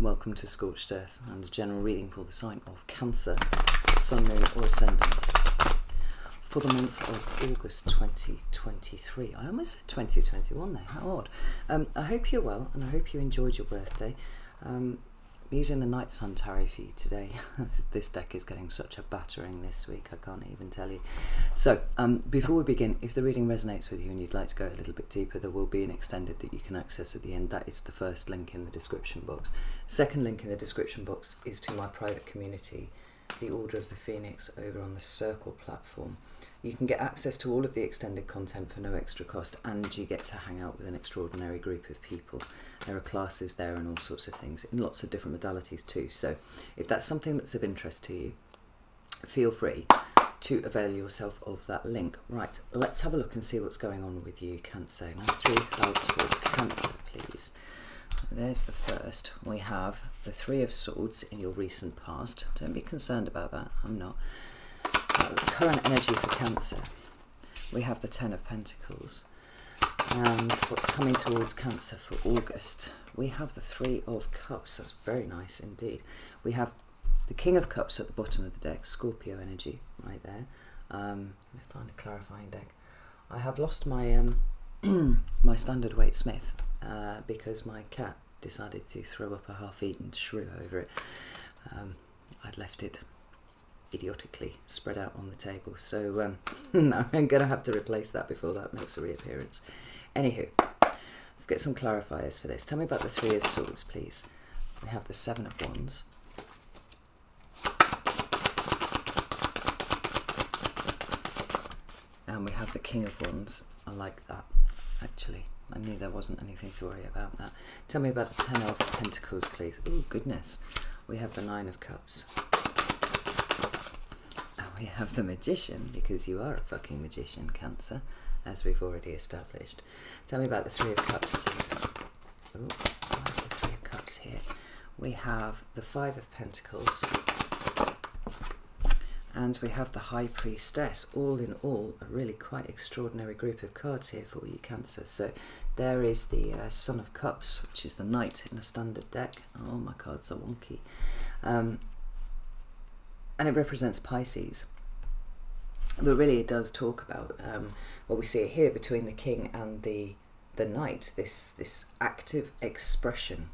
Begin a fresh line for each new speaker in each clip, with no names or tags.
welcome to Scorched Earth and a general reading for the sign of Cancer, Sun, Moon or Ascendant for the month of August 2023. I almost said 2021 there, how odd. I hope you're well and I hope you enjoyed your birthday. I'm using the Night Sun Tarot for you today. This deck is getting such a battering this week, I can't even tell you. So, before we begin, if the reading resonates with you and you'd like to go a little bit deeper, there will be an extended that you can access at the end. That is the first link in the description box. Second link in the description box is to my private community, the Order of the Phoenix, over on the Circle platform. You can get access to all of the extended content for no extra cost, and you get to hang out with an extraordinary group of people. There are classes there and all sorts of things in lots of different modalities too. So if that's something that's of interest to you, feel free to avail yourself of that link. Right, let's have a look and see what's going on with you, Cancer. Now, 3 cards for Cancer, please. There's the first. We have the 3 of Swords in your recent past. Don't be concerned about that, I'm not. Current energy for Cancer. We have the 10 of Pentacles. And what's coming towards Cancer for August? We have the 3 of Cups. That's very nice indeed. We have the King of Cups at the bottom of the deck, Scorpio energy right there. Let me find a clarifying deck. I have lost my my standard weight Smith because my cat decided to throw up a half-eaten shrew over it. I'd left it idiotically spread out on the table, so no, I'm gonna have to replace that before that makes a reappearance. Anywho, let's get some clarifiers for this. Tell me about the 3 of Swords, please. We have the 7 of Wands. And we have the King of Wands. I like that, actually. I knew there wasn't anything to worry about that. Tell me about the 10 of Pentacles, please. Oh, goodness. We have the 9 of Cups. And we have the Magician, because you are a fucking magician, Cancer, as we've already established. Tell me about the 3 of Cups, please. Oh, why is the 3 of Cups here? We have the 5 of Pentacles. And we have the High Priestess. All in all, a really quite extraordinary group of cards here for you, Cancer. So there is the Son of Cups, which is the Knight in a standard deck. Oh, my cards are wonky. And it represents Pisces. But really it does talk about what we see here between the King and the Knight, this active expression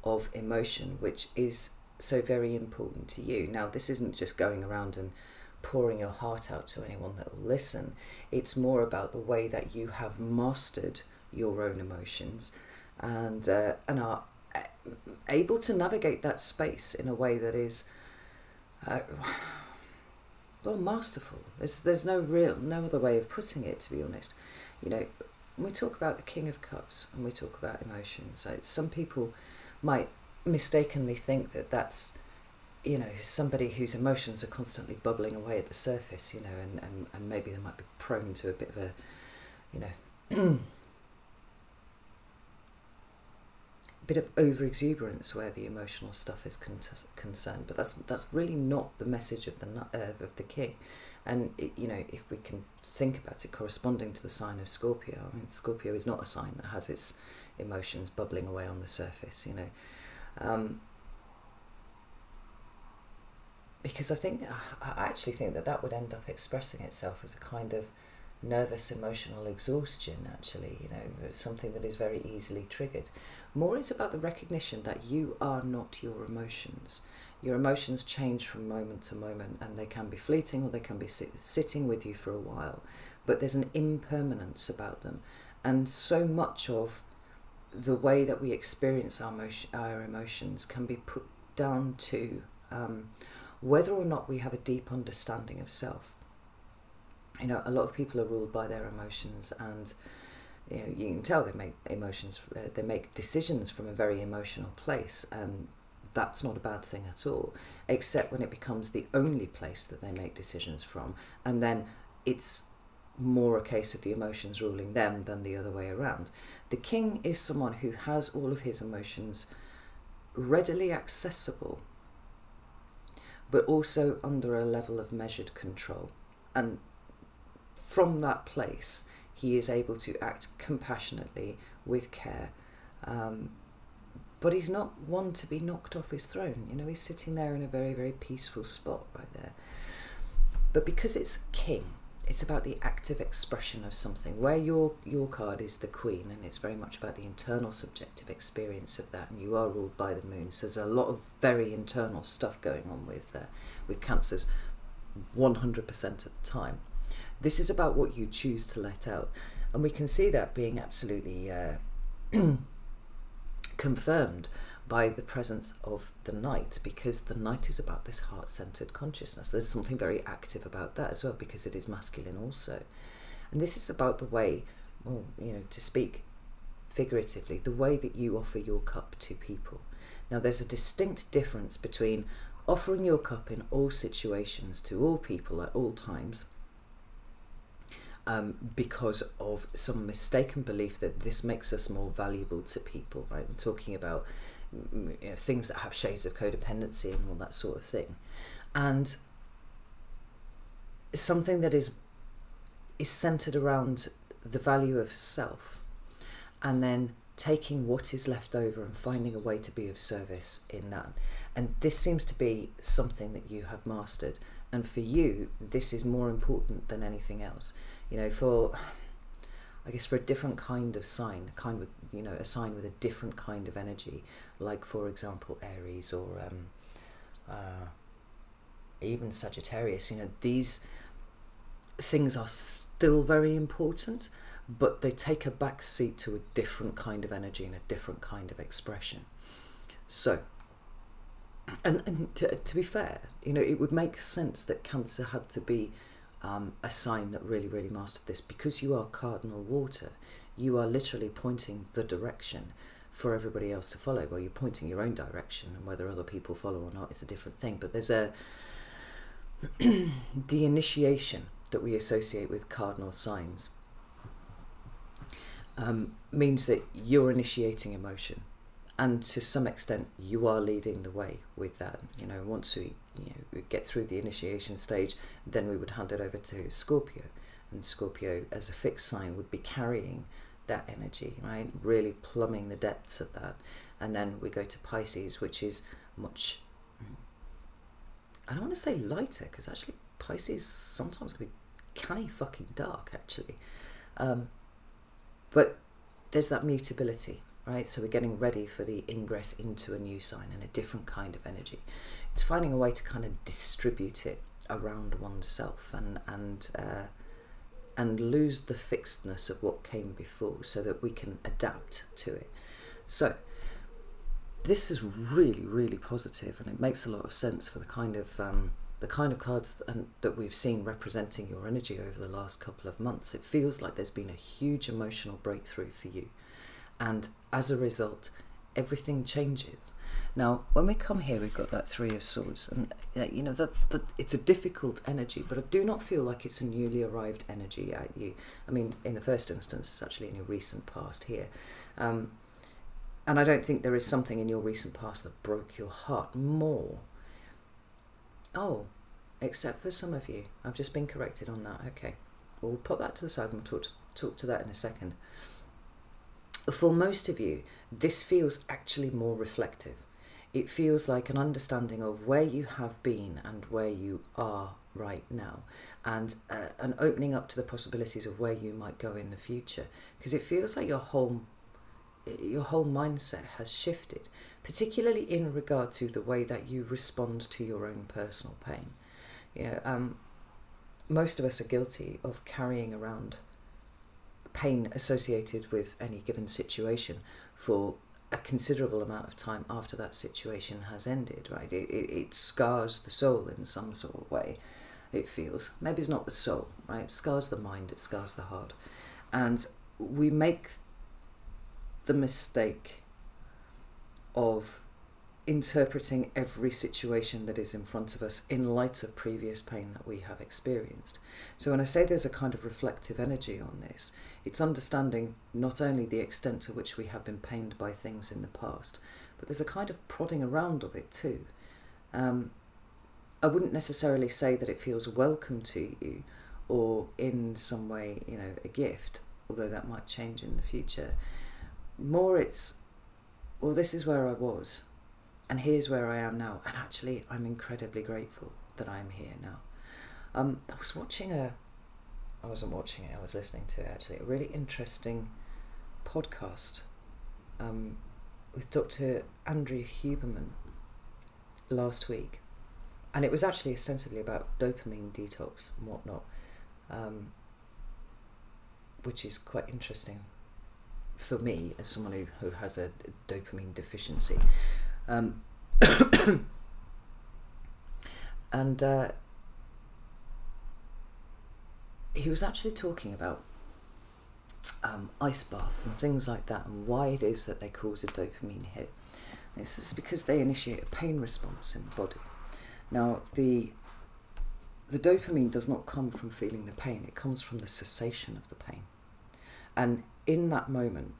of emotion, which is so very important to you. Now, this isn't just going around and pouring your heart out to anyone that will listen. It's more about the way that you have mastered your own emotions and are able to navigate that space in a way that is well, masterful. There's no other way of putting it, to be honest. You know, when we talk about the King of Cups and we talk about emotions, some people might mistakenly think that that's, you know, somebody whose emotions are constantly bubbling away at the surface, you know, and maybe they might be prone to a bit of a, you know, bit of over-exuberance where the emotional stuff is concerned. But that's really not the message of the King. And it, you know, if we can think about it corresponding to the sign of Scorpio, I mean, Scorpio is not a sign that has its emotions bubbling away on the surface, you know. Because I actually think that would end up expressing itself as a kind of nervous emotional exhaustion, actually, you know, something that is very easily triggered. More is about the recognition that you are not your emotions. Your emotions change from moment to moment, and they can be fleeting or they can be sitting with you for a while, but there's an impermanence about them. And so much of the way that we experience our emotions can be put down to whether or not we have a deep understanding of self. You know, a lot of people are ruled by their emotions, and you know, you can tell they make decisions from a very emotional place, and that's not a bad thing at all, except when it becomes the only place that they make decisions from, and then it's more a case of the emotions ruling them than the other way around. The King is someone who has all of his emotions readily accessible, but also under a level of measured control. And from that place, he is able to act compassionately, with care, but he's not one to be knocked off his throne. You know, he's sitting there in a very, very peaceful spot right there. But because it's king, it's about the active expression of something, where your card is the Queen, and it's very much about the internal subjective experience of that, and you are ruled by the moon. So there's a lot of very internal stuff going on with Cancers 100% of the time. This is about what you choose to let out, and we can see that being absolutely confirmed by the presence of the Knight, because the Knight is about this heart-centered consciousness. There's something very active about that as well, because it is masculine also. And this is about the way, well, you know, to speak figuratively, the way that you offer your cup to people. Now, there's a distinct difference between offering your cup in all situations to all people at all times, because of some mistaken belief that this makes us more valuable to people, right? I'm talking about, you know, things that have shades of codependency and all that sort of thing, and something that is centered around the value of self, and then taking what is left over and finding a way to be of service in that. And this seems to be something that you have mastered, and for you this is more important than anything else. You know, I guess for a different kind of sign, a sign with a different kind of energy, like for example Aries or even Sagittarius, you know, these things are still very important, but they take a back seat to a different kind of energy and a different kind of expression. So, and to be fair, you know, it would make sense that Cancer had to be a sign that really, really mastered this, because you are cardinal water. You are literally pointing the direction for everybody else to follow. Well, you're pointing your own direction, and whether other people follow or not is a different thing. But there's the initiation that we associate with cardinal signs means that you're initiating emotion, and to some extent you are leading the way with that. You know, once we get through the initiation stage, then we would hand it over to Scorpio, and Scorpio as a fixed sign would be carrying that energy, right, really plumbing the depths of that. And then we go to Pisces, which is much, I don't want to say lighter, because actually Pisces sometimes can be canny fucking dark actually, but there's that mutability, right? So we're getting ready for the ingress into a new sign and a different kind of energy. It's finding a way to kind of distribute it around oneself and lose the fixedness of what came before, so that we can adapt to it. So this is really, really positive, and it makes a lot of sense for the kind of cards that we've seen representing your energy over the last couple of months. It feels like there's been a huge emotional breakthrough for you, and as a result everything changes. Now when we come here, we've got that Three of Swords, and you know that it's a difficult energy, but I do not feel like it's a newly arrived energy at you. I mean, in the first instance, it's actually in your recent past here, and I don't think there is something in your recent past that broke your heart more. Oh, except for some of you. I've just been corrected on that. Okay, we'll put that to the side and we'll talk to that in a second. For most of you, this feels actually more reflective. It feels like an understanding of where you have been and where you are right now, and an opening up to the possibilities of where you might go in the future, because it feels like your whole mindset has shifted, particularly in regard to the way that you respond to your own personal pain. You know, most of us are guilty of carrying around pain associated with any given situation for a considerable amount of time after that situation has ended, right? It scars the soul in some sort of way, it feels. Maybe it's not the soul, right? It scars the mind, it scars the heart. And we make the mistake of interpreting every situation that is in front of us in light of previous pain that we have experienced. So when I say there's a kind of reflective energy on this, it's understanding not only the extent to which we have been pained by things in the past, but there's a kind of prodding around of it too. I wouldn't necessarily say that it feels welcome to you or in some way, you know, a gift, although that might change in the future. More it's, well, this is where I was, and here's where I am now. And actually, I'm incredibly grateful that I'm here now. I was listening to actually a really interesting podcast with Dr. Andrew Huberman last week, and it was actually ostensibly about dopamine detox and whatnot, which is quite interesting for me as someone who has a dopamine deficiency. And he was actually talking about ice baths and things like that, and why it is that they cause a dopamine hit. This is because they initiate a pain response in the body. Now, the dopamine does not come from feeling the pain, it comes from the cessation of the pain. And in that moment,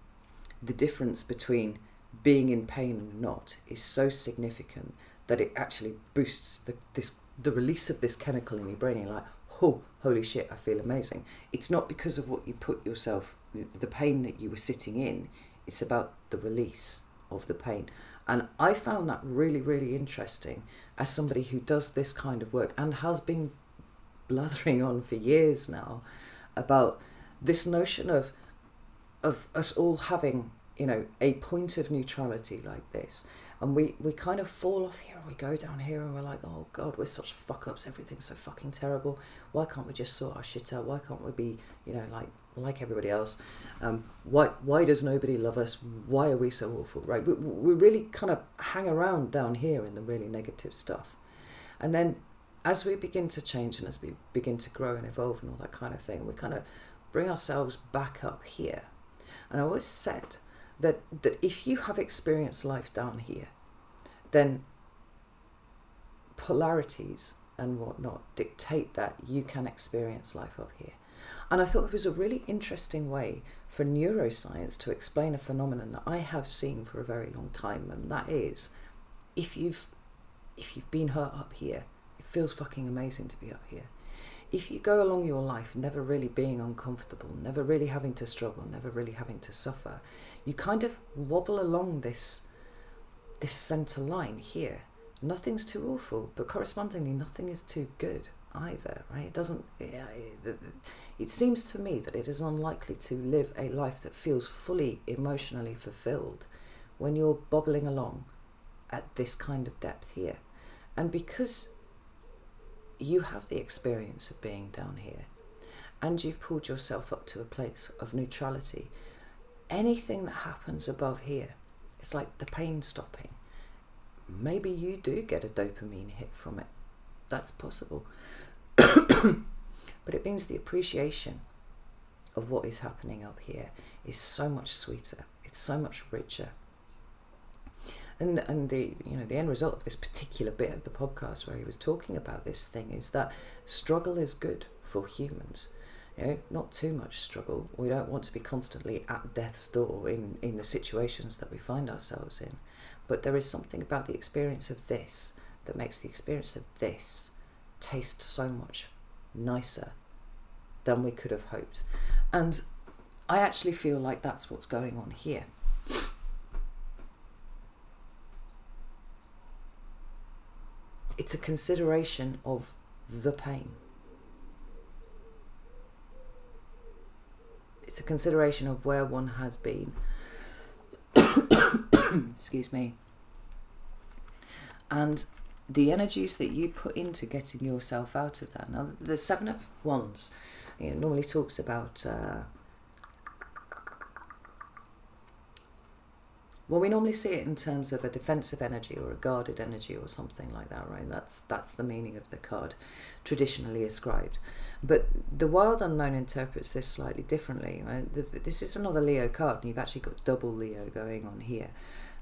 the difference between being in pain and not is so significant that it actually boosts the release of this chemical in your brain. You're like, oh, holy shit, I feel amazing. It's not because of what you put yourself, the pain that you were sitting in, it's about the release of the pain. And I found that really, really interesting as somebody who does this kind of work and has been blathering on for years now about this notion of us all having, you know, a point of neutrality like this. And we kind of fall off here and we go down here and we're like, oh God, we're such fuck-ups, everything's so fucking terrible. Why can't we just sort our shit out? Why can't we be, you know, like everybody else? Why does nobody love us? Why are we so awful, right? We really kind of hang around down here in the really negative stuff. And then as we begin to change and as we begin to grow and evolve and all that kind of thing, we kind of bring ourselves back up here. And I always said that if you have experienced life down here, then polarities and whatnot dictate that you can experience life up here. And I thought it was a really interesting way for neuroscience to explain a phenomenon that I have seen for a very long time, and that is, if you've been hurt up here, it feels fucking amazing to be up here. If you go along your life never really being uncomfortable, never really having to struggle, never really having to suffer, you kind of wobble along this centre line here. Nothing's too awful, but correspondingly nothing is too good either, right? It seems to me that it is unlikely to live a life that feels fully emotionally fulfilled when you're bobbling along at this kind of depth here. And because you have the experience of being down here and you've pulled yourself up to a place of neutrality, anything that happens above here, it's like the pain stopping. Maybe you do get a dopamine hit from it. That's possible. But it means the appreciation of what is happening up here is so much sweeter. It's so much richer. And the end result of this particular bit of the podcast where he was talking about this thing is that struggle is good for humans. You know, not too much struggle. We don't want to be constantly at death's door in the situations that we find ourselves in. But there is something about the experience of this that makes the experience of this taste so much nicer than we could have hoped. And I actually feel like that's what's going on here. It's a consideration of the pain. It's a consideration of where one has been. Excuse me. And the energies that you put into getting yourself out of that. Now, the Seven of Wands, normally talks about... well, we normally see it in terms of a defensive energy or a guarded energy or something like that, right? That's the meaning of the card, traditionally ascribed. But the Wild Unknown interprets this slightly differently. Right? This is another Leo card, and you've actually got double Leo going on here.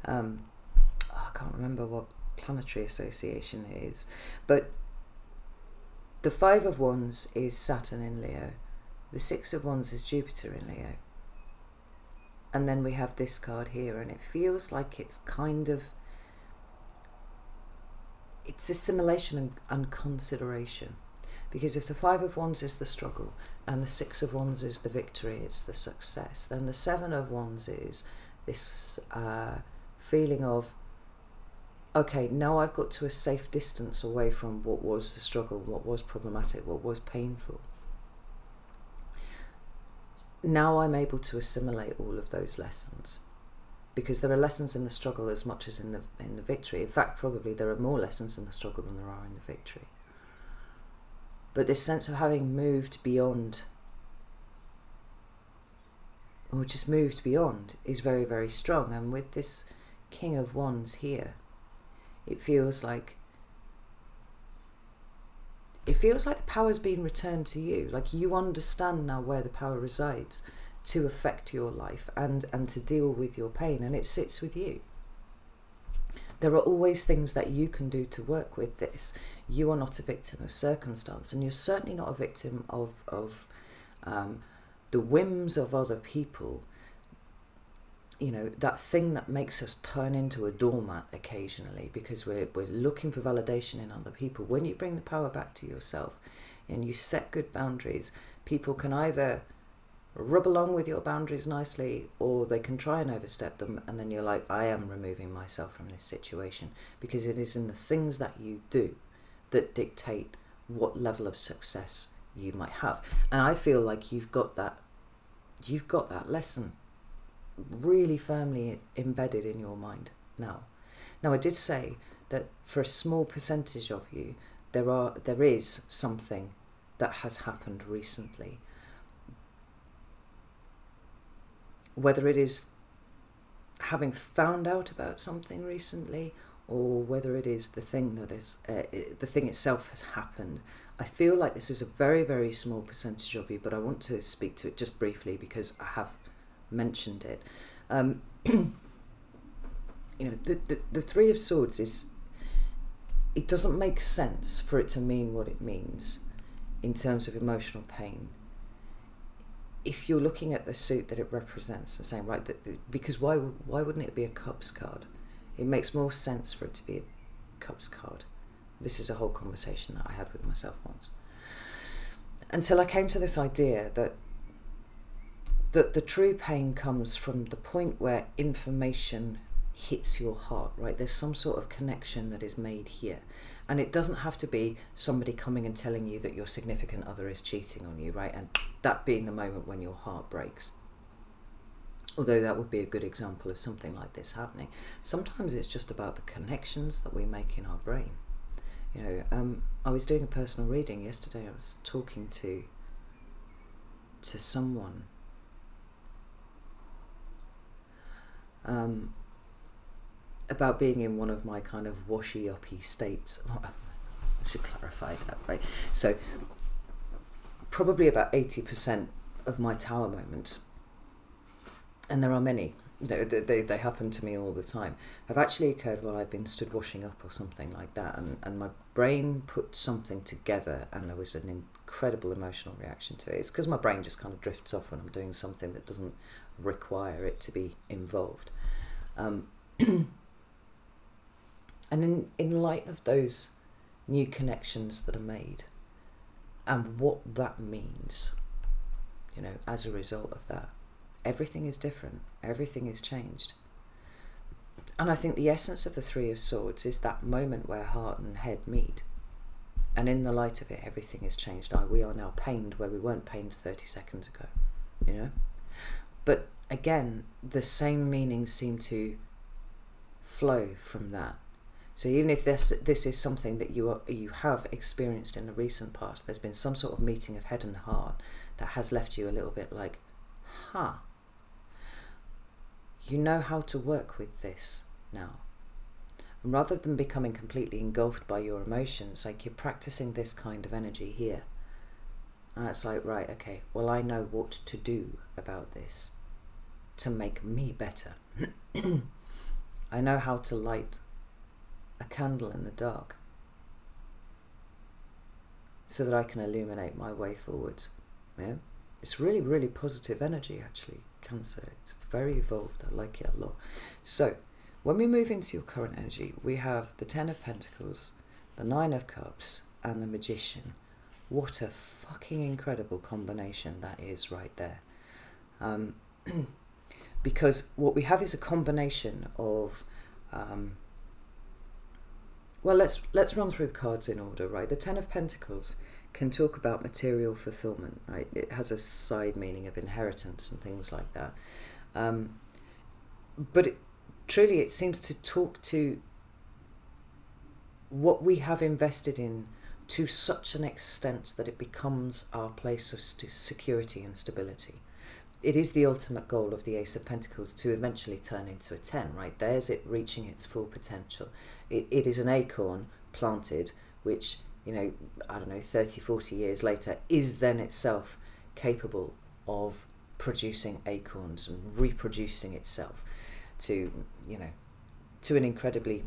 I can't remember what planetary association it is. But the Five of Wands is Saturn in Leo. The Six of Wands is Jupiter in Leo. And then we have this card here, and it feels like it's kind of, it's assimilation and consideration. Because if the Five of Wands is the struggle, and the Six of Wands is the victory, it's the success, then the Seven of Wands is this feeling of, okay, now I've got to a safe distance away from what was the struggle, what was problematic, what was painful. Now I'm able to assimilate all of those lessons, because there are lessons in the struggle as much as in the victory. In fact, probably there are more lessons in the struggle than there are in the victory. But this sense of having moved beyond, or just moved beyond, is very, very strong. And with this King of Wands here, it feels like the power's been returned to you. Like, you understand now where the power resides to affect your life and to deal with your pain, and it sits with you. There are always things that you can do to work with this. You are not a victim of circumstance, and you're certainly not a victim of the whims of other people. You know, that thing that makes us turn into a doormat occasionally because we're looking for validation in other people. When you bring the power back to yourself and you set good boundaries, people can either rub along with your boundaries nicely, or they can try and overstep them, and then you're like, I am removing myself from this situation, because it is in the things that you do that dictate what level of success you might have. And I feel like you've got that lesson really firmly embedded in your mind now. Now, I did say that for a small percentage of you, there is something that has happened recently. Whether it is having found out about something recently, or whether it is the thing that is the thing itself has happened, I feel like this is a very, very small percentage of you, but I want to speak to it just briefly because I have mentioned it. You know, the Three of Swords is, it doesn't make sense for it to mean what it means in terms of emotional pain. If you're looking at the suit that it represents and saying, right, because why wouldn't it be a Cups card? It makes more sense for it to be a Cups card. This is a whole conversation that I had with myself once, until I came to this idea that the true pain comes from the point where information hits your heart, right? There's some sort of connection that is made here. And it doesn't have to be somebody coming and telling you that your significant other is cheating on you, right? And that being the moment when your heart breaks. Although that would be a good example of something like this happening. Sometimes it's just about the connections that we make in our brain. You know, I was doing a personal reading yesterday. I was talking to someone about being in one of my kind of washy-uppy states. I should clarify that, right? So probably about 80% of my tower moments, and there are many, they happen to me all the time, have actually occurred while I've been stood washing up or something like that, and my brain put something together and there was an incredible emotional reaction to it. It's because my brain just kind of drifts off when I'm doing something that doesn't require it to be involved. And in light of those new connections that are made and what that means, you know, as a result of that, everything is different, everything is changed. And I think the essence of the Three of Swords is that moment where heart and head meet, and in the light of it, everything is changed. We are now pained where we weren't pained 30 seconds ago, you know. But again, the same meanings seem to flow from that. So even if this is something that you have experienced in the recent past, there's been some sort of meeting of head and heart that has left you a little bit like, huh, you know how to work with this now. And rather than becoming completely engulfed by your emotions, like, you're practicing this kind of energy here. And it's like, right, okay, well, I know what to do about this to make me better. I know how to light a candle in the dark so that I can illuminate my way forwards. Yeah? It's really, really positive energy, actually, Cancer. It's very evolved. I like it a lot. So when we move into your current energy, we have the Ten of Pentacles, the Nine of Cups, and the Magician. What a fucking incredible combination that is right there. Because what we have is a combination of Well, let's run through the cards in order, right? The Ten of Pentacles can talk about material fulfillment, right? It has a side meaning of inheritance and things like that. But truly, it seems to talk to what we have invested in to such an extent that it becomes our place of security and stability. It is the ultimate goal of the Ace of Pentacles to eventually turn into a 10, right? There's it reaching its full potential. It is an acorn planted, which, you know, I don't know, 30, 40 years later, is then itself capable of producing acorns and reproducing itself to, you know, to an incredibly,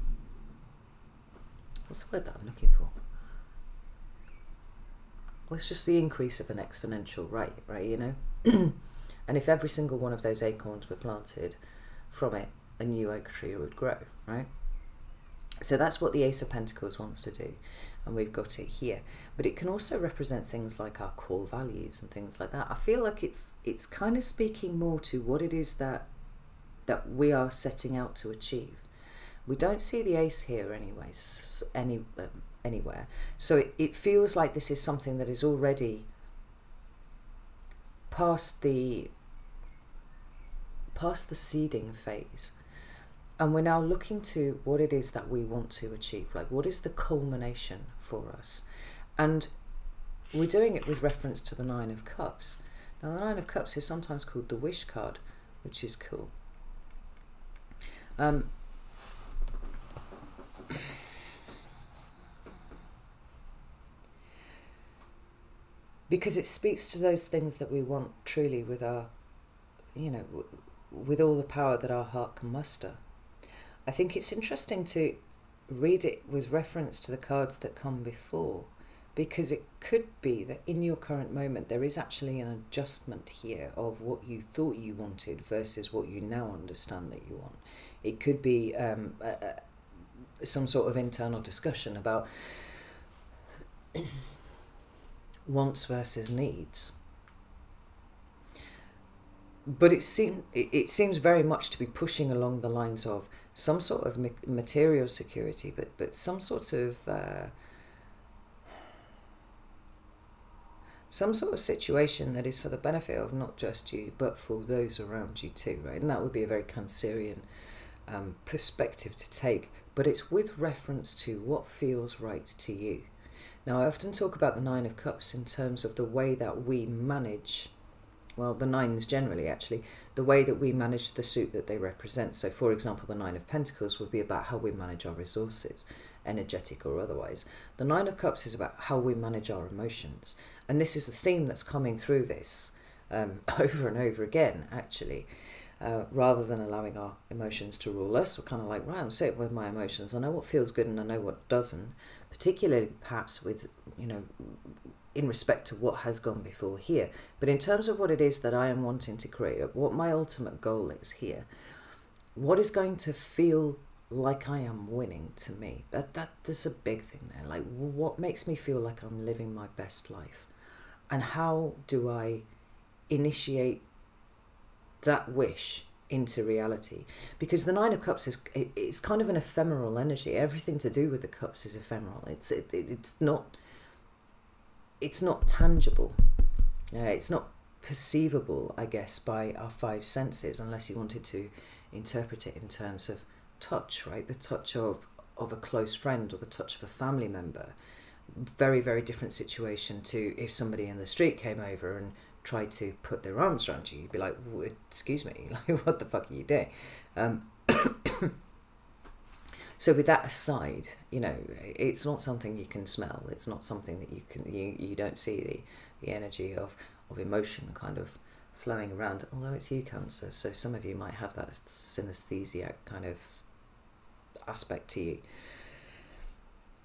what's the word that I'm looking for? Well, it's just the increase of an exponential rate, right, you know? And if every single one of those acorns were planted, from it, a new oak tree would grow, right? So that's what the Ace of Pentacles wants to do, and we've got it here. But it can also represent things like our core values and things like that. I feel like it's kind of speaking more to what it is that we are setting out to achieve. We don't see the ace here anyways, anywhere. So it feels like this is something that is already past the seeding phase, and we're now looking to what it is that we want to achieve, like what is the culmination for us. And we're doing it with reference to the Nine of Cups. Now the Nine of Cups is sometimes called the wish card, which is cool. Because it speaks to those things that we want truly with our, you know, with all the power that our heart can muster. I think it's interesting to read it with reference to the cards that come before, because it could be that in your current moment there is actually an adjustment here of what you thought you wanted versus what you now understand that you want. It could be some sort of internal discussion about wants versus needs. But it seems very much to be pushing along the lines of some sort of material security, but some sort of situation that is for the benefit of not just you, but for those around you too, right? And that would be a very Cancerian perspective to take, but it's with reference to what feels right to you. Now, I often talk about the Nine of Cups in terms of the way that we manage, well, the nines generally, actually, the way that we manage the suit that they represent. So, for example, the Nine of Pentacles would be about how we manage our resources, energetic or otherwise. The Nine of Cups is about how we manage our emotions. And this is the theme that's coming through this over and over again, actually. Rather than allowing our emotions to rule us, we're kind of like, right, I'm sitting with my emotions. I know what feels good and I know what doesn't, particularly perhaps with, you know, in respect to what has gone before here. But in terms of what it is that I am wanting to create, what my ultimate goal is here, what is going to feel like I am winning to me? There's a big thing there. Like, what makes me feel like I'm living my best life? And how do I initiate that wish into reality? Because the Nine of Cups it's kind of an ephemeral energy. Everything to do with the cups is ephemeral. It's not tangible. It's not perceivable, I guess, by our five senses, unless you wanted to interpret it in terms of touch, right? The touch of a close friend or the touch of a family member. Very, very different situation to if somebody in the street came over and tried to put their arms around you. You'd be like, excuse me, like, what the fuck are you doing? So with that aside, you know, it's not something you can smell. It's not something that you don't see the energy of emotion kind of flowing around, although it's you, Cancer, so some of you might have that synesthesiac kind of aspect to you.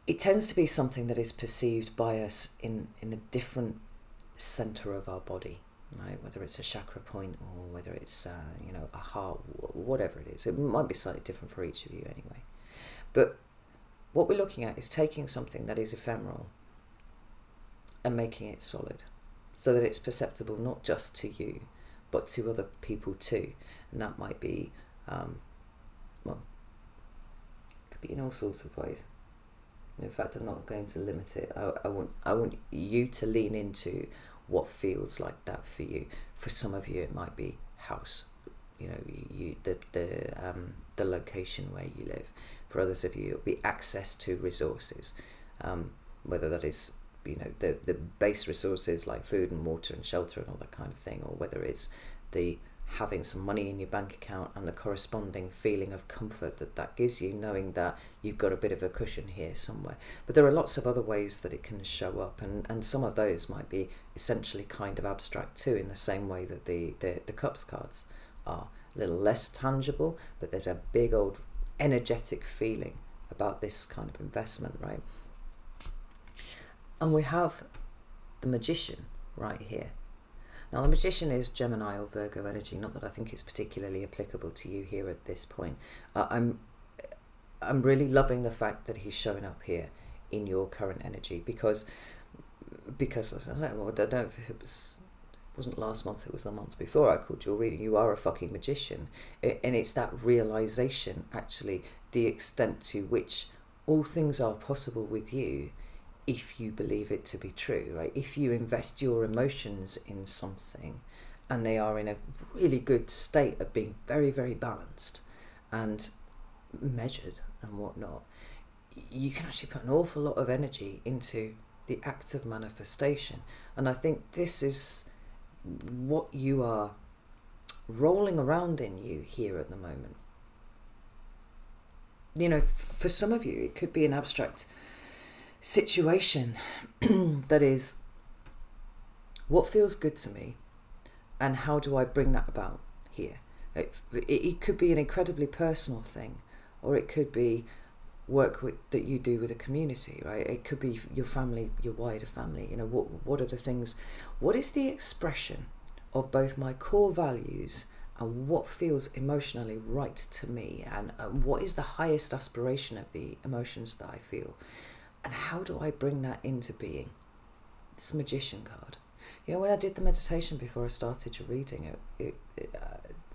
It tends to be something that is perceived by us in a different center of our body, right? Whether it's a chakra point or whether it's you know, a heart, whatever it is. It might be slightly different for each of you anyway. But what we're looking at is taking something that is ephemeral and making it solid, so that it's perceptible not just to you, but to other people too. And that might be, well, could be in all sorts of ways. In fact, I'm not going to limit it. I want you to lean into what feels like that for you. For some of you, it might be house, you know, the location where you live. For others of you, it'll be access to resources, whether that is, you know, the base resources like food and water and shelter and all that kind of thing, or whether it's the having some money in your bank account and the corresponding feeling of comfort that gives you, knowing that you've got a bit of a cushion here somewhere. But there are lots of other ways that it can show up, and some of those might be essentially kind of abstract too, in the same way that the Cups cards are a little less tangible, but there's a big old energetic feeling about this kind of investment, right? And we have the Magician right here. Now, the Magician is Gemini or Virgo energy. Not that I think it's particularly applicable to you here at this point. I'm really loving the fact that he's showing up here in your current energy, because I don't know if it wasn't last month, it was the month before I called your reading. You are a fucking magician, and it's that realization, actually, the extent to which all things are possible with you, if you believe it to be true, right? If you invest your emotions in something and they are in a really good state of being very, very balanced and measured and whatnot, you can actually put an awful lot of energy into the act of manifestation. And I think this is what you are rolling around in you here at the moment. You know, for some of you, it could be an abstract situation that is, what feels good to me and how do I bring that about here? It could be an incredibly personal thing, or it could be work that you do with a community, right? It could be your family, your wider family. You know, what are the things, what is the expression of both my core values and what feels emotionally right to me, and what is the highest aspiration of the emotions that I feel? And how do I bring that into being? This Magician card. You know, when I did the meditation before I started your reading,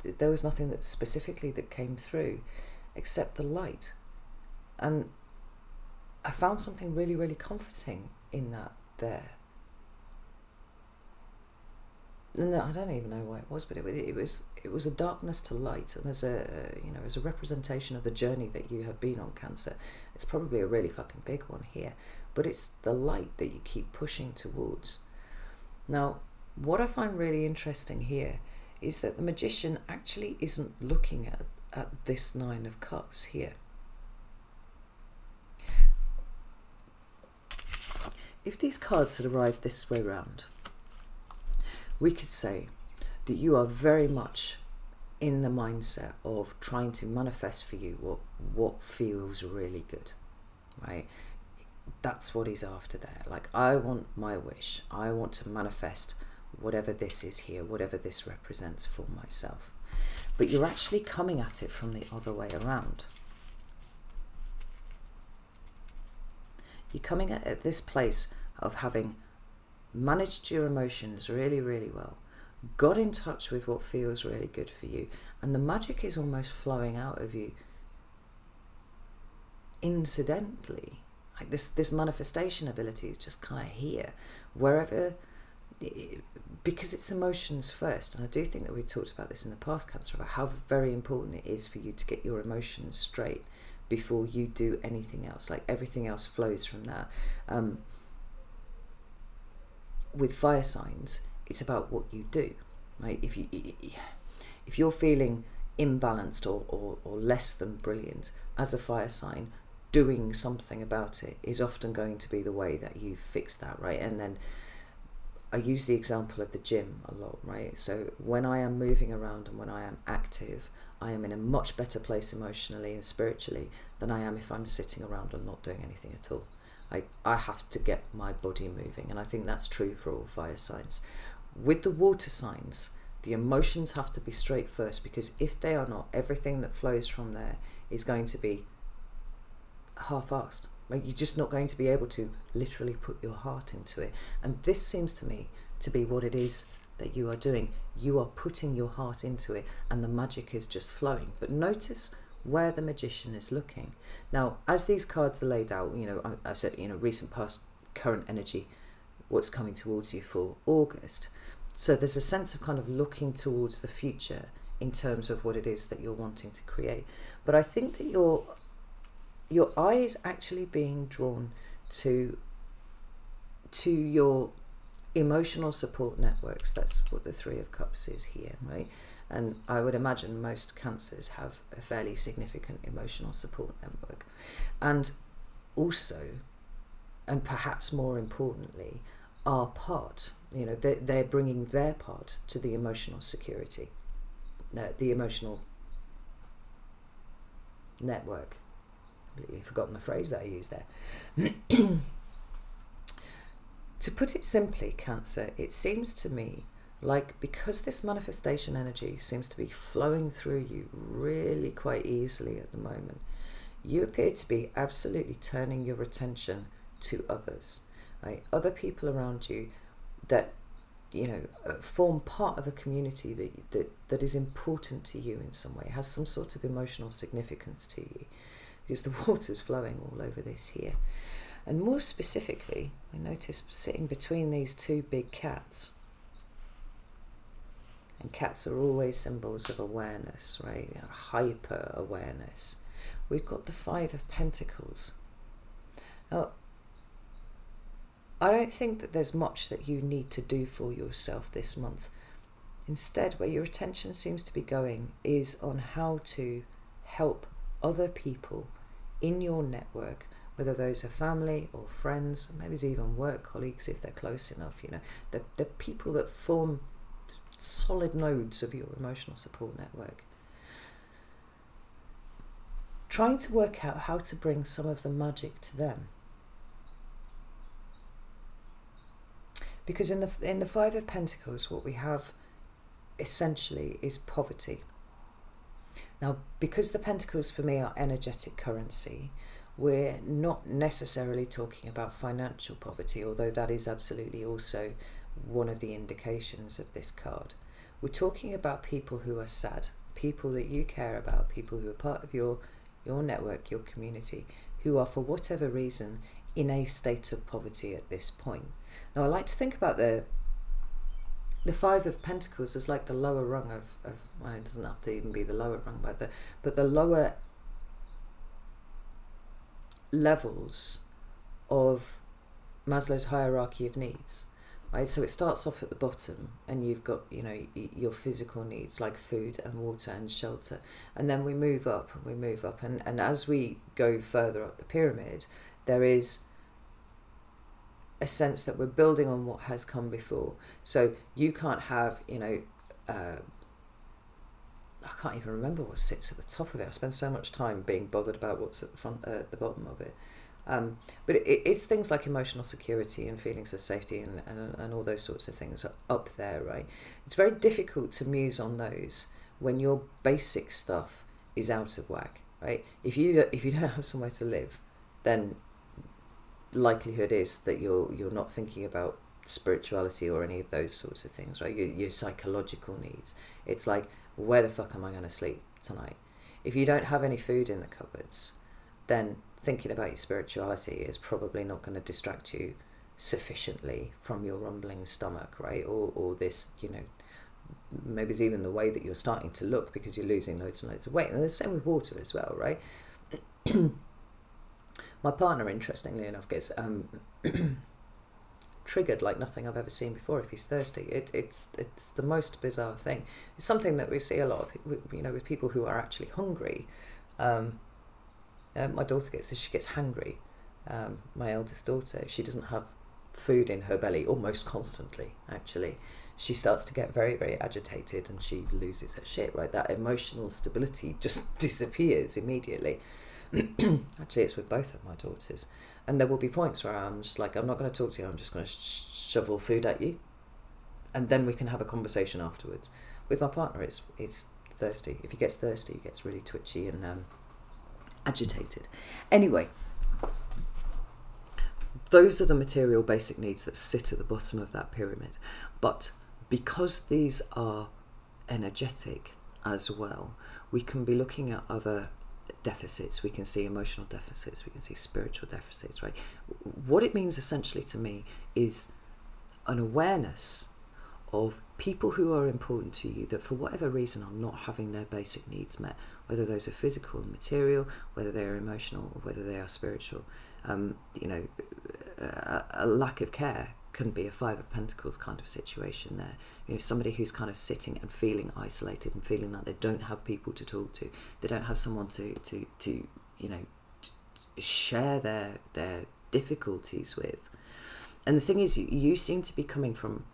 there was nothing that specifically that came through except the light. And I found something really, really comforting in that there. And I don't even know why it was, but it was a darkness to light, and as a representation of the journey that you have been on, Cancer. It's probably a really fucking big one here, but it's the light that you keep pushing towards. Now, what I find really interesting here is that the Magician actually isn't looking at this Nine of Cups here. If these cards had arrived this way round, we could say that you are very much in the mindset of trying to manifest for you what feels really good, right? That's what he's after there. Like, I want my wish. I want to manifest whatever this is here, whatever this represents for myself. But you're actually coming at it from the other way around. You're coming at this place of having managed your emotions really, really well, got in touch with what feels really good for you, and the magic is almost flowing out of you incidentally. Like this manifestation ability is just kind of here, wherever, because it's emotions first. And I do think that we talked about this in the past, Cancer, about how very important it is for you to get your emotions straight before you do anything else. Like, everything else flows from that. With fire signs, it's about what you do, right? If you're feeling imbalanced or less than brilliant as a fire sign, doing something about it is often going to be the way that you fix that, right? And then I use the example of the gym a lot, right? So when I am moving around and when I am active, I am in a much better place emotionally and spiritually than I am if I'm sitting around and not doing anything at all. I have to get my body moving, and I think that's true for all fire signs. With the water signs, the emotions have to be straight first, because if they are not, everything that flows from there is going to be half-assed. Like, you're just not going to be able to literally put your heart into it. And this seems to me to be what it is that you are doing. You are putting your heart into it, and the magic is just flowing. But notice where the magician is looking. Now, as these cards are laid out, you know, I said, you know, recent, past, current energy, what's coming towards you for August. So there's a sense of kind of looking towards the future in terms of what it is that you're wanting to create. But I think that your eye is actually being drawn to your emotional support networks. That's what the Three of Cups is here, right? And I would imagine most Cancers have a fairly significant emotional support network. And also, and perhaps more importantly, are part, you know, they're bringing their part to the emotional security, the emotional network. Completely forgotten the phrase that I used there. To put it simply, Cancer, it seems to me like, because this manifestation energy seems to be flowing through you really quite easily at the moment, you appear to be absolutely turning your attention to others, right? Other people around you that, you know, form part of a community that is important to you in some way, has some sort of emotional significance to you, because the water's flowing all over this here. And more specifically, I notice sitting between these two big cats. And cats are always symbols of awareness, right? Hyper awareness. We've got the Five of Pentacles. Now, I don't think that there's much that you need to do for yourself this month. Instead, where your attention seems to be going is on how to help other people in your network, whether those are family or friends, or maybe it's even work colleagues if they're close enough, you know, the people that form solid nodes of your emotional support network. Trying to work out how to bring some of the magic to them. Because in the Five of Pentacles, what we have essentially is poverty. Now, because the Pentacles for me are energetic currency, we're not necessarily talking about financial poverty, although that is absolutely also one of the indications of this card. We're talking about people who are sad, people that you care about, people who are part of your network, your community, who are for whatever reason in a state of poverty at this point. Now, I like to think about the Five of Pentacles as like the lower rung of well, it doesn't have to even be the lower rung, but the lower levels of Maslow's hierarchy of needs, right? So it starts off at the bottom, and you've got, you know, your physical needs like food and water and shelter, and then we move up and we move up, and as we go further up the pyramid, there is a sense that we're building on what has come before. So you can't have, you know, I can't even remember what sits at the top of it. I spend so much time being bothered about what's at the front, at the bottom of it. But it's things like emotional security and feelings of safety and all those sorts of things are up there, right? It's very difficult to muse on those when your basic stuff is out of whack, right? If you don't have somewhere to live, then likelihood is that you're not thinking about spirituality or any of those sorts of things, right? Your psychological needs. It's like, where the fuck am I going to sleep tonight? If you don't have any food in the cupboards, then thinking about your spirituality is probably not going to distract you sufficiently from your rumbling stomach, right? Or this, you know, maybe it's even the way that you're starting to look because you're losing loads and loads of weight. And the same with water as well, right? My partner, interestingly enough, gets triggered like nothing I've ever seen before if he's thirsty. It's the most bizarre thing. It's something that we see a lot of, you know, with people who are actually hungry. My daughter gets hangry. My eldest daughter, if she doesn't have food in her belly almost constantly, actually, she starts to get very, very agitated and she loses her shit, right? That emotional stability just disappears immediately. Actually, it's with both of my daughters, and there will be points where I'm just like, I'm not going to talk to you, I'm just going to shovel food at you, and then we can have a conversation afterwards. With my partner, it's thirsty. If he gets thirsty, he gets really twitchy and agitated. Anyway, those are the material basic needs that sit at the bottom of that pyramid. But because these are energetic as well, we can be looking at other deficits, we can see emotional deficits, we can see spiritual deficits, right? What it means essentially to me is an awareness of people who are important to you that for whatever reason are not having their basic needs met, whether those are physical and material, whether they are emotional, or whether they are spiritual. You know, a lack of care can be a Five of Pentacles kind of situation there. You know, somebody who's kind of sitting and feeling isolated and feeling like they don't have people to talk to, they don't have someone to you know, share their difficulties with. And the thing is, you seem to be coming from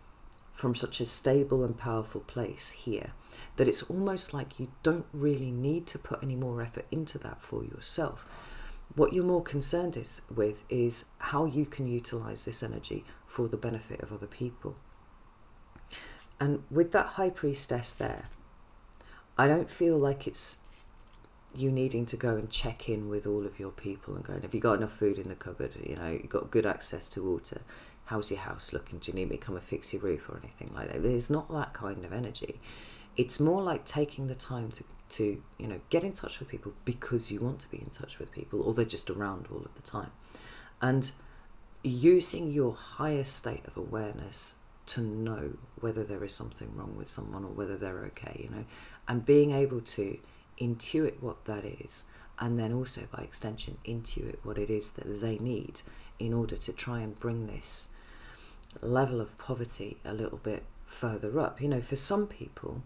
such a stable and powerful place here that it's almost like you don't really need to put any more effort into that for yourself. What you're more concerned with is how you can utilize this energy for the benefit of other people. And with that High Priestess there, I don't feel like it's you needing to go and check in with all of your people and going, have you got enough food in the cupboard? You know, you've got good access to water. How's your house looking? Do you need me to come and fix your roof or anything like that? There's not that kind of energy. It's more like taking the time to you know, get in touch with people because you want to be in touch with people, or they're just around all of the time. And using your higher state of awareness to know whether there is something wrong with someone or whether they're okay, you know, and being able to intuit what that is, and then also by extension intuit what it is that they need in order to try and bring this level of poverty a little bit further up. You know, for some people,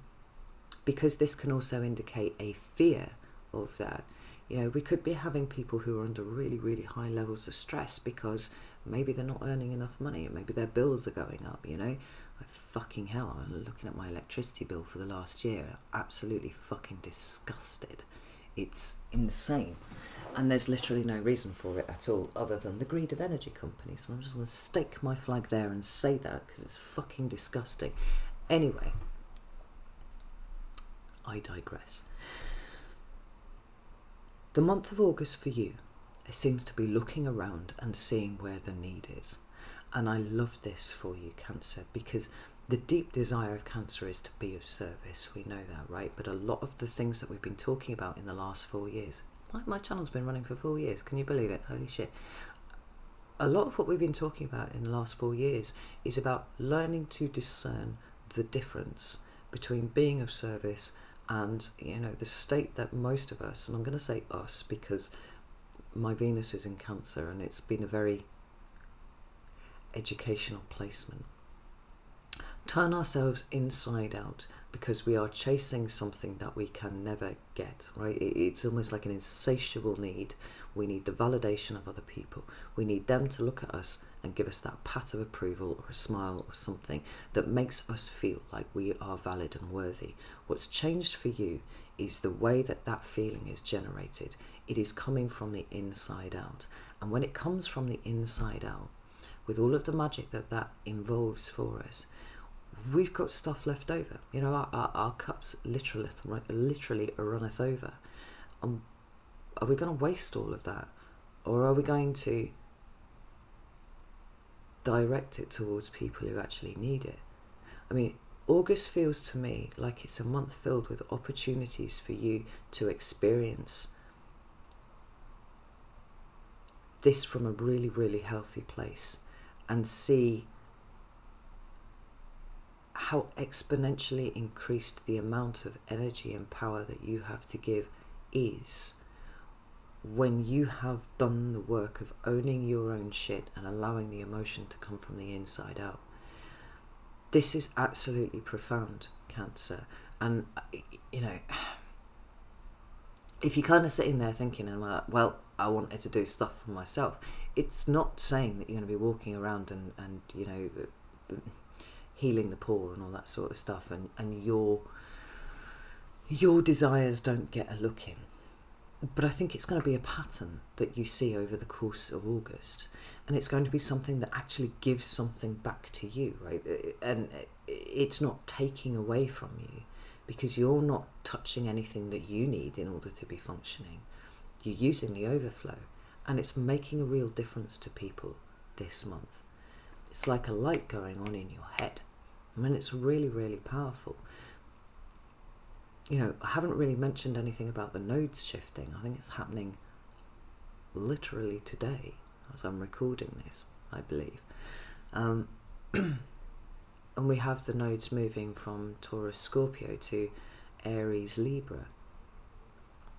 because this can also indicate a fear of that, you know, we could be having people who are under really, really high levels of stress because maybe they're not earning enough money, or maybe their bills are going up, you know. Fucking hell, I'm looking at my electricity bill for the last year, absolutely fucking disgusted. It's insane. And there's literally no reason for it at all other than the greed of energy companies. And I'm just going to stake my flag there and say that because it's fucking disgusting. Anyway, I digress. The month of August for you, it seems to be looking around and seeing where the need is. And I love this for you, Cancer, because the deep desire of Cancer is to be of service. We know that, right? But a lot of the things that we've been talking about in the last 4 years, my channel's been running for 4 years, can you believe it? Holy shit. A lot of what we've been talking about in the last 4 years is about learning to discern the difference between being of service and, you know, the state that most of us, and I'm going to say us because my Venus is in Cancer and it's been a very educational placement. Turn ourselves inside out because we are chasing something that we can never get, right? It's almost like an insatiable need. We need the validation of other people. We need them to look at us and give us that pat of approval or a smile or something that makes us feel like we are valid and worthy. What's changed for you is the way that that feeling is generated. It is coming from the inside out. And when it comes from the inside out, with all of the magic that that involves for us, we've got stuff left over. You know, our cups literally runneth over. Are we going to waste all of that? Or are we going to direct it towards people who actually need it? I mean, August feels to me like it's a month filled with opportunities for you to experience this from a really, really healthy place and see how exponentially increased the amount of energy and power that you have to give is when you have done the work of owning your own shit and allowing the emotion to come from the inside out. This is absolutely profound, Cancer. And, you know, if you're kind of sitting there thinking, well, I wanted to do stuff for myself, it's not saying that you're going to be walking around and you know, healing the poor and all that sort of stuff, and your desires don't get a look in. But I think it's going to be a pattern that you see over the course of August, and it's going to be something that actually gives something back to you, right? And it's not taking away from you, because you're not touching anything that you need in order to be functioning. You're using the overflow, and it's making a real difference to people this month. It's like a light going on in your head. I mean, it's really, really powerful. you know, I haven't really mentioned anything about the nodes shifting. I think it's happening literally today as I'm recording this, I believe. And we have the nodes moving from Taurus Scorpio to Aries Libra.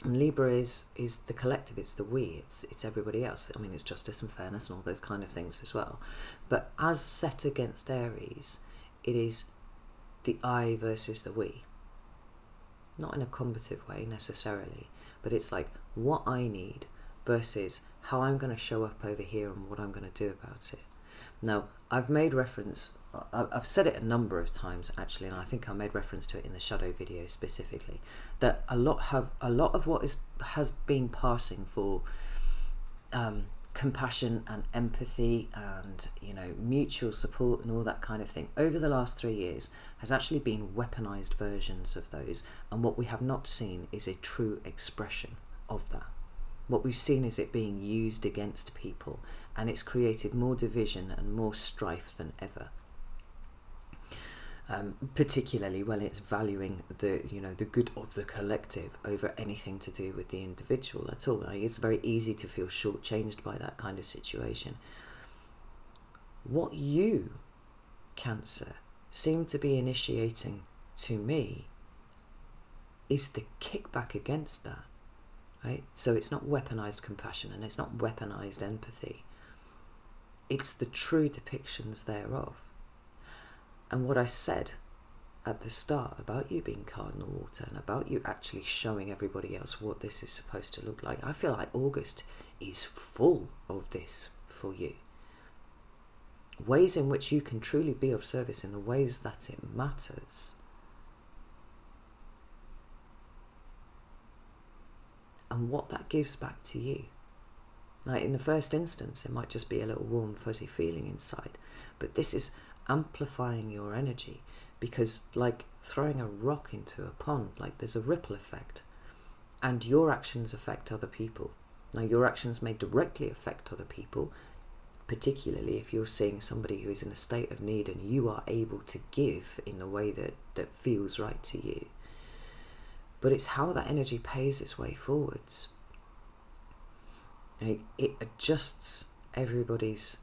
And Libra is the collective, it's the we, it's everybody else. I mean, it's justice and fairness and all those kind of things as well. But as set against Aries, it is the I versus the we. Not in a combative way necessarily, but it's like what I need versus how I'm going to show up over here and what I'm going to do about it. Now, I've made reference, I've said it a number of times actually, and I think I made reference to it in the shadow video specifically, that a lot of what has been passing for compassion and empathy and, you know, mutual support and all that kind of thing over the last 3 years has actually been weaponized versions of those, and what we have not seen is a true expression of that. What we've seen is it being used against people, and it's created more division and more strife than ever. Particularly when it's valuing the, you know, the good of the collective over anything to do with the individual at all. It's very easy to feel shortchanged by that kind of situation. What you, Cancer, seem to be initiating to me is the kickback against that. Right? So it's not weaponized compassion and it's not weaponized empathy. It's the true depictions thereof. And what I said at the start about you being cardinal water and about you actually showing everybody else what this is supposed to look like, I feel like August is full of this for you. Ways in which you can truly be of service in the ways that it matters. And what that gives back to you. Like in the first instance, it might just be a little warm, fuzzy feeling inside. But this is amplifying your energy, because like throwing a rock into a pond, like there's a ripple effect. And your actions affect other people. Now your actions may directly affect other people, particularly if you're seeing somebody who is in a state of need and you are able to give in the way that feels right to you. But it's how that energy pays its way forwards. It adjusts everybody's,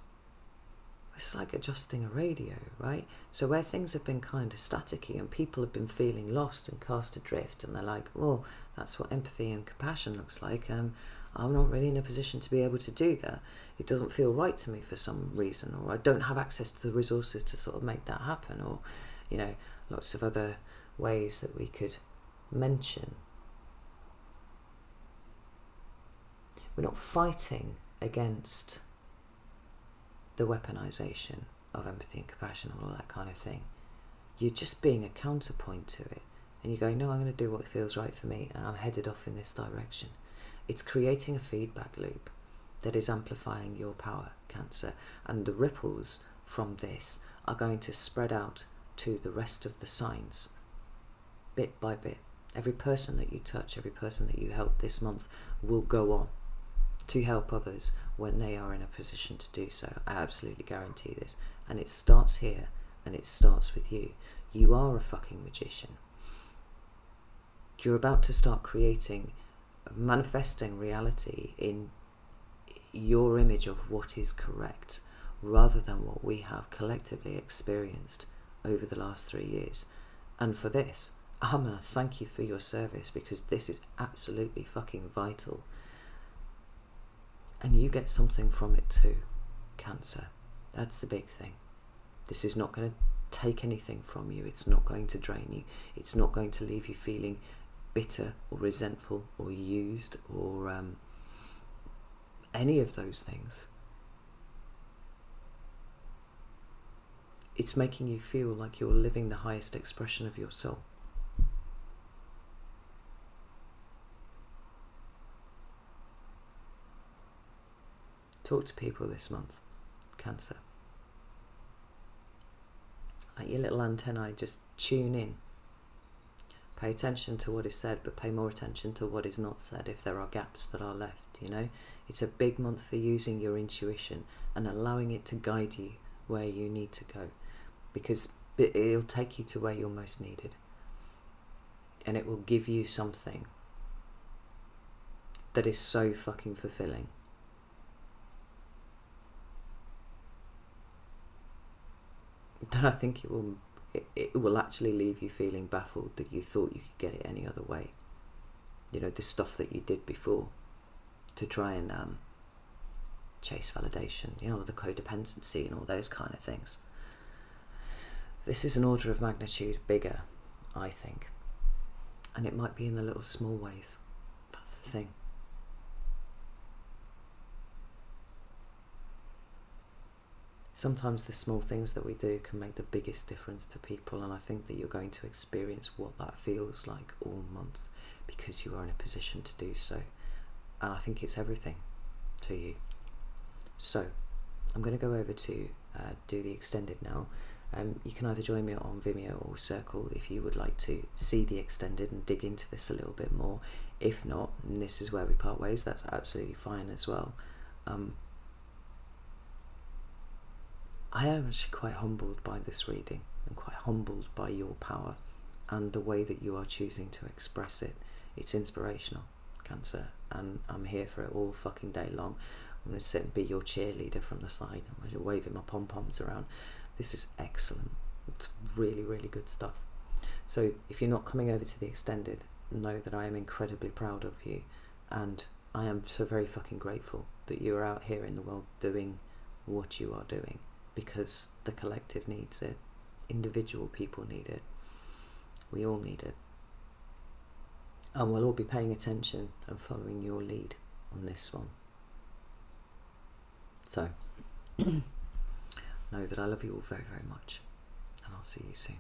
it's like adjusting a radio, right? So where things have been kind of staticky and people have been feeling lost and cast adrift, and they're like, oh, that's what empathy and compassion looks like. I'm not really in a position to be able to do that. It doesn't feel right to me for some reason, or I don't have access to the resources to sort of make that happen, or, you know, lots of other ways that we could mention. We're not fighting against the weaponization of empathy and compassion and all that kind of thing. You're just being a counterpoint to it, and you're going, no, I'm going to do what feels right for me, and I'm headed off in this direction. It's creating a feedback loop that is amplifying your power, Cancer, and the ripples from this are going to spread out to the rest of the signs, bit by bit. Every person that you touch, every person that you help this month will go on to help others when they are in a position to do so. I absolutely guarantee this. And it starts here, and it starts with you. You are a fucking magician. You're about to start creating, manifesting reality in your image of what is correct, rather than what we have collectively experienced over the last 3 years. And for this, I'm going to thank you for your service, because this is absolutely fucking vital. And you get something from it too, Cancer. That's the big thing. This is not going to take anything from you. It's not going to drain you. It's not going to leave you feeling bitter or resentful or used or any of those things. It's making you feel like you're living the highest expression of your soul. Talk to people this month, Cancer. Like your little antennae, just tune in. Pay attention to what is said, but pay more attention to what is not said if there are gaps that are left, you know? It's a big month for using your intuition and allowing it to guide you where you need to go, because it'll take you to where you're most needed. and it will give you something that is so fucking fulfilling. Then I think it will actually leave you feeling baffled that you thought you could get it any other way. You know, the stuff that you did before to try and chase validation, you know, the codependency and all those kind of things. This is an order of magnitude bigger, I think. And it might be in the little small ways. That's the thing. Sometimes the small things that we do can make the biggest difference to people, and I think that you're going to experience what that feels like all month because you are in a position to do so. And I think it's everything to you. So I'm going to go over to do the extended now. You can either join me on Vimeo or Circle if you would like to see the extended and dig into this a little bit more. If not, and this is where we part ways, that's absolutely fine as well. I am actually quite humbled by this reading and quite humbled by your power and the way that you are choosing to express it. It's inspirational, Cancer, and I'm here for it all fucking day long. I'm going to sit and be your cheerleader from the side. I'm going to waving my pom-poms around. This is excellent. It's really, really good stuff. So if you're not coming over to the extended, know that I am incredibly proud of you, and I am so very fucking grateful that you are out here in the world doing what you are doing, because the collective needs it. Individual people need it. We all need it. And we'll all be paying attention and following your lead on this one. So, know that I love you all very, very much, and I'll see you soon.